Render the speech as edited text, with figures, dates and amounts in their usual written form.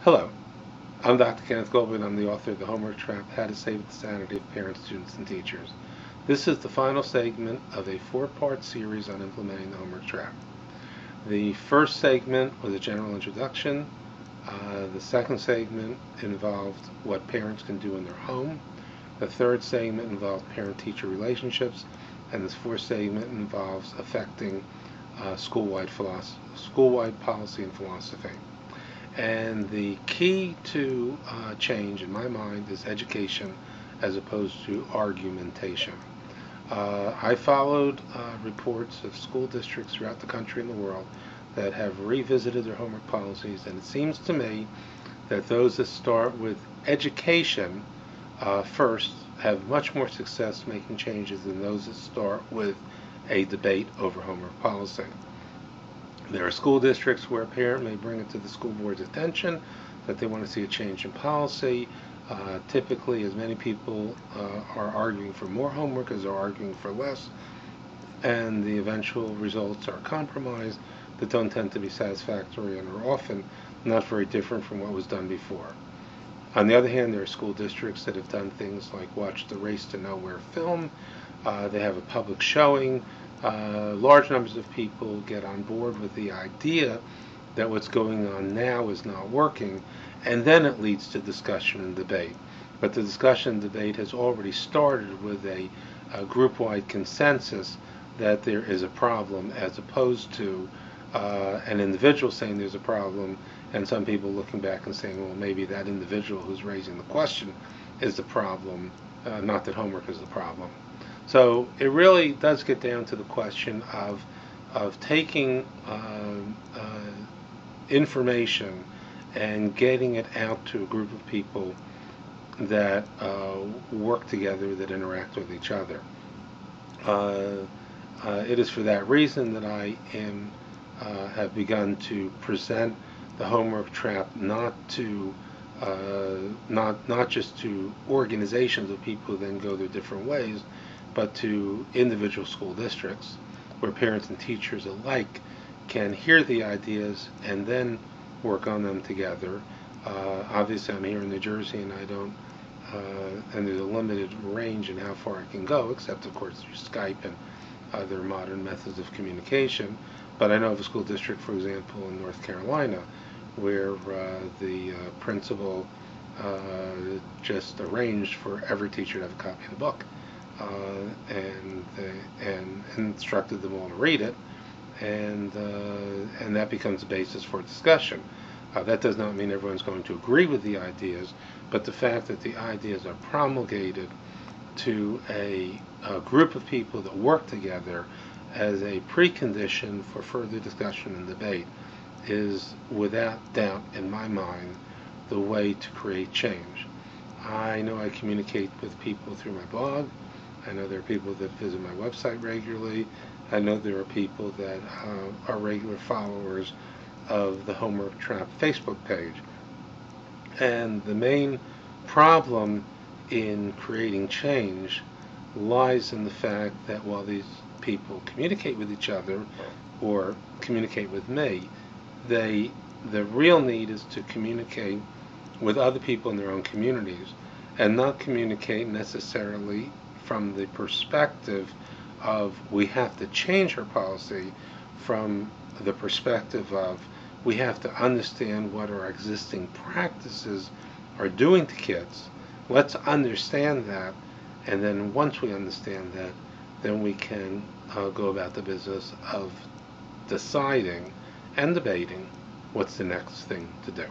Hello, I'm Dr. Kenneth Goldman. I'm the author of The Homework Trap, How to Save the Sanity of Parents, Students, and Teachers. This is the final segment of a four-part series on implementing the homework trap. The first segment was a general introduction. The second segment involved what parents can do in their home. The third segment involved parent-teacher relationships. And this fourth segment involves affecting school-wide policy and philosophy. And the key to change, in my mind, is education as opposed to argumentation. I followed reports of school districts throughout the country and the world that have revisited their homework policies, and it seems to me that those that start with education first have much more success making changes than those that start with a debate over homework policy. There are school districts where a parent may bring it to the school board's attention that they want to see a change in policy. Typically, as many people are arguing for more homework as are arguing for less, and the eventual results are compromised that don't tend to be satisfactory and are often not very different from what was done before. On the other hand, there are school districts that have done things like watch the Race to Nowhere film. They have a public showing. Large numbers of people get on board with the idea that what's going on now is not working, and then it leads to discussion and debate. But the discussion and debate has already started with a group-wide consensus that there is a problem, as opposed to an individual saying there's a problem, and some people looking back and saying, well, maybe that individual who's raising the question is the problem, not that homework is the problem. So it really does get down to the question of taking information and getting it out to a group of people that work together, that interact with each other. It is for that reason that I have begun to present the homework trap not just to organizations of people who then go their different ways, but to individual school districts where parents and teachers alike can hear the ideas and then work on them together. Obviously, I'm here in New Jersey, and I don't, and there's a limited range in how far I can go, except of course through Skype and other modern methods of communication. But I know of a school district, for example, in North Carolina, where the principal just arranged for every teacher to have a copy of the book. And instructed them all to read it, and that becomes the basis for discussion. That does not mean everyone's going to agree with the ideas, but the fact that the ideas are promulgated to a group of people that work together as a precondition for further discussion and debate is, without doubt in my mind, the way to create change. I know I communicate with people through my blog. I know there are people that visit my website regularly. I know there are people that are regular followers of the Homework Trap Facebook page. And the main problem in creating change lies in the fact that while these people communicate with each other or communicate with me, the real need is to communicate with other people in their own communities and not communicate necessarily from the perspective of we have to change our policy, from the perspective of we have to understand what our existing practices are doing to kids. Let's understand that, and then once we understand that, then we can go about the business of deciding and debating what's the next thing to do.